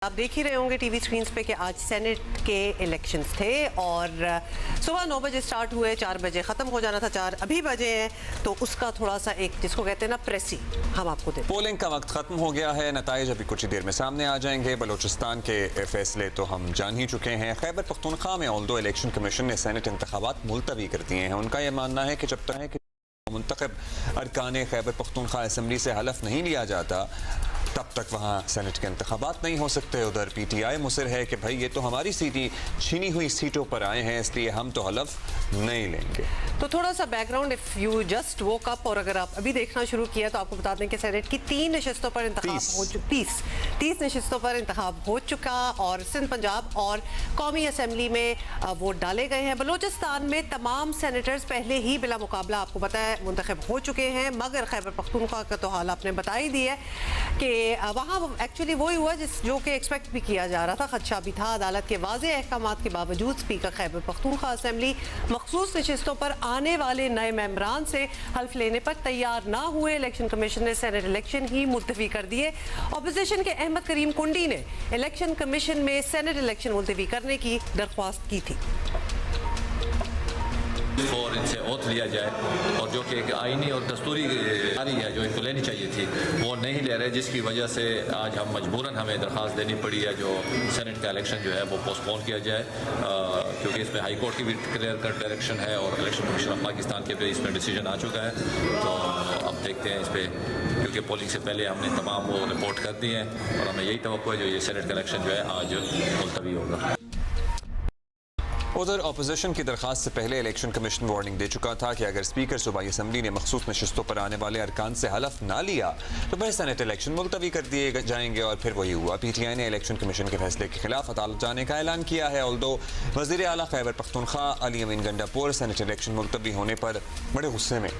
आप देख ही रहे होंगे टीवी स्क्रीन पे कि आज सेनेट के इलेक्शंस थे और सुबह 9 बजे स्टार्ट हुए, 4 बजे ख़त्म हो जाना था, 4 अभी बजे हैं, तो उसका थोड़ा सा एक जिसको कहते हैं ना प्रेसी हम आपको देते हैं। पोलिंग का वक्त ख़त्म हो गया है, नताइज अभी कुछ ही देर में सामने आ जाएंगे। बलोचिस्तान के फैसले तो हम जान ही चुके हैं। खैबर पख्तूनख्वा में ऑल्दो इलेक्शन कमीशन ने सेनेट इंतखाबात मुलतवी कर दिए हैं। उनका यह मानना है कि जब तक है कि मुंतखब अरकान खैबर पख्तूनख्वा असम्बली से हलफ नहीं लिया जाता तब तक वहाँ सेनेट के इंतखाबात नहीं हो सकते। उधर PTI मुसर है कि भाई ये तो हमारी छीनी हुई सीटों पर आए हैं, इसलिए हम तो हलफ नहीं लेंगे। तो थोड़ा सा background, if you just woke up और अगर आप अभी देखना शुरू किया तो आपको बता दें कि सेनेट की 3 नशिस्तों पर इंतखाब हो चुका, 30 नशिस्तों पर इंतखाब हो चुका और सिंध, पंजाब और कौमी असम्बली में वोट डाले गए हैं। बलोचिस्तान में तमाम सेनेटर्स पहले ही बिला मुकाबला आपको पता है मुंतखब हो चुके हैं, मगर खैबर पख्तूनख्वा का तो हाल आपने बता ही दिया है कि वहाँ एक्चुअली वही हुआ जो कि एक्सपेक्ट भी किया जा रहा था, खदशा भी था। अदालत के वाज़ेह अहकामात के बावजूद स्पीकर खैबर पख्तूनख्वा असम्बली मखसूस नशिस्तों पर आने वाले नए मेंबरान से हल्फ लेने पर तैयार ना हुए। इलेक्शन कमीशन ने सेनेट इलेक्शन ही मुलतवी कर दिए। अपोजिशन के अहमद करीम कुंडी ने इलेक्शन कमीशन में सेनेट इलेक्शन मुलतवी करने की दरख्वास्त की थी और इनसे ओथ लिया जाए, और जो कि एक आईनी और दस्तूरी जारी है जो इनको लेनी चाहिए थी वो नहीं ले रहे, जिसकी वजह से आज हम मजबूरन हमें दरख्वास्त देनी पड़ी है जो सेनेट का इलेक्शन जो है वो पोस्टपोन किया जाए, क्योंकि इसमें हाई कोर्ट की भी क्लियर कट डायरेक्शन है और इलेक्शन कमीशन ऑफ पाकिस्तान के भी इसमें डिसीजन आ चुका है। तो अब देखते हैं इस पर, क्योंकि पोलिंग से पहले हमने तमाम वो रिपोर्ट कर दी है और हमें यही तवक्को है जो ये सेनेट का इलेक्शन जो है आज मुलतवी होगा। उधर अपोजिशन की दरख्वास्त से पहले इलेक्शन कमीशन वार्निंग दे चुका था कि अगर स्पीकर सूबाई असम्बली ने मखसूस नशिस्तों पर आने वाले अरकान से हलफ ना लिया तो फिर सेनेट इलेक्शन मुलतवी कर दिए जाएंगे। और फिर वही हुआ। PTI ने इलेक्शन कमीशन के फैसले के खिलाफ अदालत जाने का ऐलान किया है। ऑल्दो वज़ीर आला खैबर पख्तूनख्वा अली अमीन गंडापुर सेनेट इलेक्शन मुलतवी होने पर बड़े गुस्से में,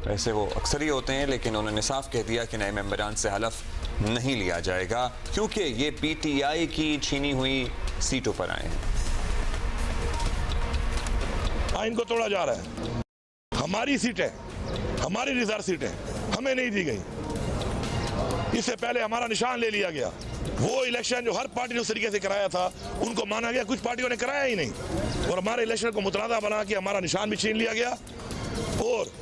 वैसे वो अक्सर ही होते हैं, लेकिन उन्होंने साफ कह दिया कि नए मेंबरान से हलफ नहीं लिया जाएगा क्योंकि ये PTI की छीनी हुई सीटों पर आए हैं। आइन को तोड़ा जा रहा है। हमारी सीटें, हमारी रिजर्व सीटें हमें नहीं दी गई। इससे पहले हमारा निशान ले लिया गया। वो इलेक्शन जो हर पार्टी ने उस तरीके से कराया था उनको माना गया, कुछ पार्टियों ने कराया ही नहीं और हमारे इलेक्शन को मुतरादा बना के हमारा निशान भी छीन लिया गया और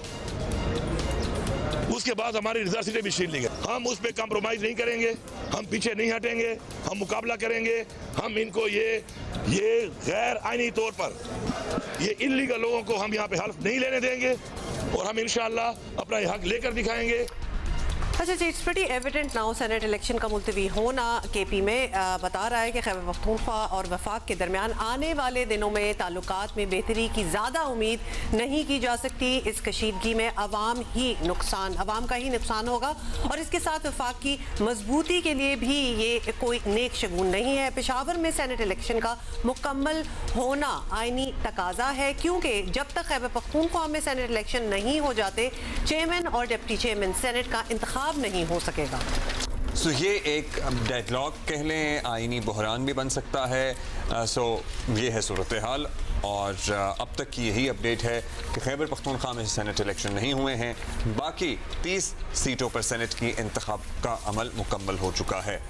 उसके बाद हमारी रिजर्व सीटें भी छीन ली गई। हम उस पर कॉम्प्रोमाइज नहीं करेंगे, हम पीछे नहीं हटेंगे, हम मुकाबला करेंगे। हम इनको ये गैर आईनी तौर पर ये इल्लीगल लोगों को हम यहाँ पे हल्फ नहीं लेने देंगे और हम इंशाअल्लाह अपना ये हक लेकर दिखाएंगे। अच्छा जी, it's pretty evident now senate election का मुलतवी होना KP में बता रहा है कि खैबर पख्तूनख्वा और वफाक के दरमियान आने वाले दिनों में ताल्लुकात में बेहतरी की ज़्यादा उम्मीद नहीं की जा सकती। इस कशीदगी में आवाम का ही नुकसान होगा और इसके साथ वफाक की मजबूती के लिए भी ये कोई नेक शगुन नहीं है। पेशावर में सेनेट इलेक्शन का मुकम्मल होना आईनी तकाजा है, क्योंकि जब तक खैबर पख्तूनख्वा में सेनेट इलेक्शन नहीं हो जाते चेयरमैन और डिप्टी चेयरमैन सेनेट का इंतखाब नहीं हो सकेगा। सो ये एक डेडलॉक कह लें, आईनी बहरान भी बन सकता है। सो ये है सूरत हाल और अब तक की यही अपडेट है कि खैबर पख्तूनख्वा में सेनेट इलेक्शन नहीं हुए हैं। बाकी 30 सीटों पर सेनेट की इंतखाब का अमल मुकम्मल हो चुका है।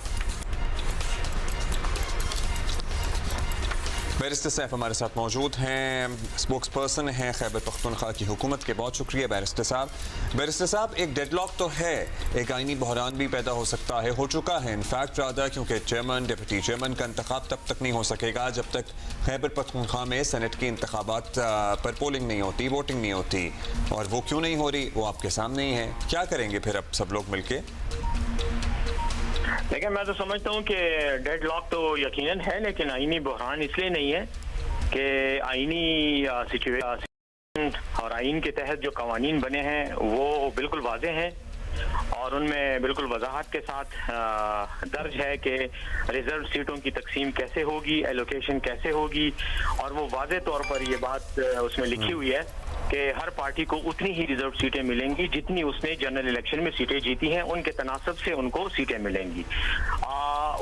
बैरिस्टर सैफ हमारे साथ मौजूद हैं, स्पोक्स पर्सन हैं खैबर पख्तूनख्वा की हुकूमत के। बहुत शुक्रिया बैरिस्टर साहब। बैरिस्टर साहब, एक डेडलॉक तो है, एक आईनी बहरान भी पैदा हो सकता है, हो चुका है इनफैक्ट ज़्यादा, क्योंकि चेयरमैन डिप्टी चेयरमैन का इंतखाब तब तक नहीं हो सकेगा जब तक खैबर पख्तूनख्वा में सेनेट की इंतखाबात पर पोलिंग नहीं होती, वोटिंग नहीं होती। और वो क्यों नहीं हो रही वो आपके सामने ही है। क्या करेंगे फिर अब सब लोग मिल के? लेकिन मैं तो समझता हूँ कि डेडलॉक तो यकीनन है, लेकिन आईनी बहरान इसलिए नहीं है कि आईनी सिचुएशन और आइन के तहत जो कवानीन बने हैं वो बिल्कुल वाज़े हैं और उनमें बिल्कुल वजाहत के साथ दर्ज है कि रिजर्व सीटों की तकसीम कैसे होगी, एलोकेशन कैसे होगी और वो वाज़े तौर पर ये बात उसमें लिखी हुई है कि हर पार्टी को उतनी ही रिजर्व सीटें मिलेंगी जितनी उसने जनरल इलेक्शन में सीटें जीती हैं, उनके तनासब से उनको सीटें मिलेंगी।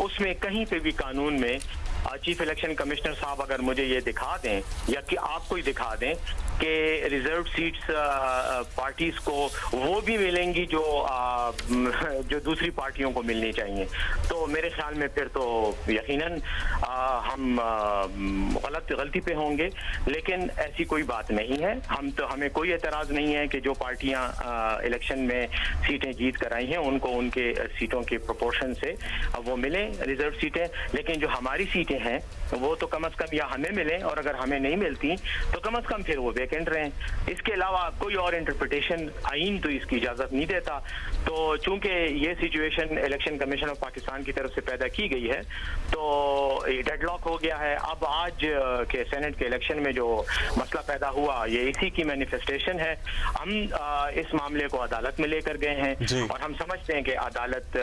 उसमें कहीं पे भी कानून में चीफ इलेक्शन कमिश्नर साहब अगर मुझे ये दिखा दें या कि आपको ही दिखा दें कि रिजर्व सीट्स पार्टीज को वो भी मिलेंगी जो दूसरी पार्टियों को मिलनी चाहिए, तो मेरे ख्याल में फिर तो यकीनन हम गलती पे होंगे। लेकिन ऐसी कोई बात नहीं है। हमें कोई एतराज़ नहीं है कि जो पार्टियां इलेक्शन में सीटें जीत कर आई हैं उनको उनके सीटों के प्रोपोर्शन से वो मिले रिजर्व सीटें, लेकिन जो हमारी सीटें हैं वो तो कम से कम या हमें मिले, और अगर हमें नहीं मिलती तो कम से कम फिर वो वैकेंट रहें। इसके अलावा कोई और इंटरप्रिटेशन आइन तो इसकी इजाज़त नहीं देता। तो चूंकि ये situation election commission of Pakistan की तरफ से पैदा की गई है तो डेडलॉक हो गया है। अब आज के सेनेट के इलेक्शन में जो मसला पैदा हुआ ये इसी की मैनिफेस्टेशन है। हम इस मामले को अदालत में लेकर गए हैं और हम समझते हैं कि अदालत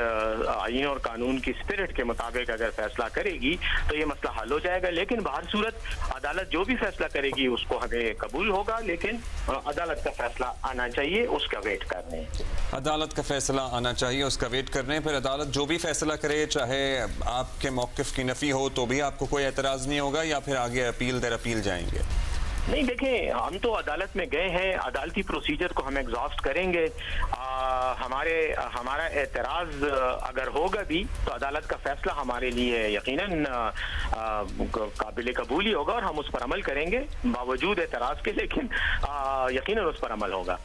आइन और कानून की स्पिरिट के मुताबिक अगर फैसला करेगी तो ये मसला हल हो जाएगा। लेकिन बाहर सूरत अदालत जो भी फैसला करेगी उसको हमें कबूल होगा, लेकिन अदालत का फैसला आना चाहिए, उसका वेट कर रहे हैं। अदालत का फैसला आना चाहिए, उसका वेट कर रहे हैं। फिर अदालत जो भी फैसला करे, चाहे आपके मौक़िफ़ की नफ़ी हो तो भी आपको कोई एतराज़ नहीं होगा, या फिर आगे अपील दर अपील जाएंगे? नहीं, देखें, हम तो अदालत में गए हैं, अदालती प्रोसीजर को हम एग्जॉस्ट करेंगे। हमारा एतराज़ अगर होगा भी तो अदालत का फैसला हमारे लिए यकीनन काबिल कबूल ही होगा और हम उस पर अमल करेंगे बावजूद एतराज़ के, लेकिन यकीनन उस पर अमल होगा।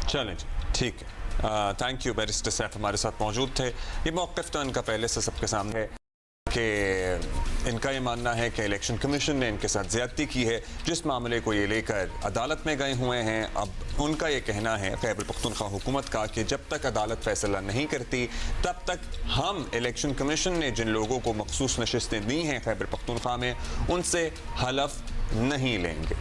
चलें जी, ठीक है। Thank you. बैरिस्टर सैफ हमारे साथ मौजूद थे। ये मौक़िफ़ तो इनका पहले से सबके सामने है कि इनका ये मानना है कि इलेक्शन कमीशन ने इनके साथ ज़्यादती की है। जिस मामले को ये लेकर अदालत में गए हुए हैं, अब उनका ये कहना है खैबर पख्तूनख्वा हुकूमत का कि जब तक अदालत फैसला नहीं करती तब तक हम इलेक्शन कमीशन ने जिन लोगों को मखसूस नशिस्तें दी हैं खैबर पख्तूनख्वा में उनसे हलफ नहीं लेंगे।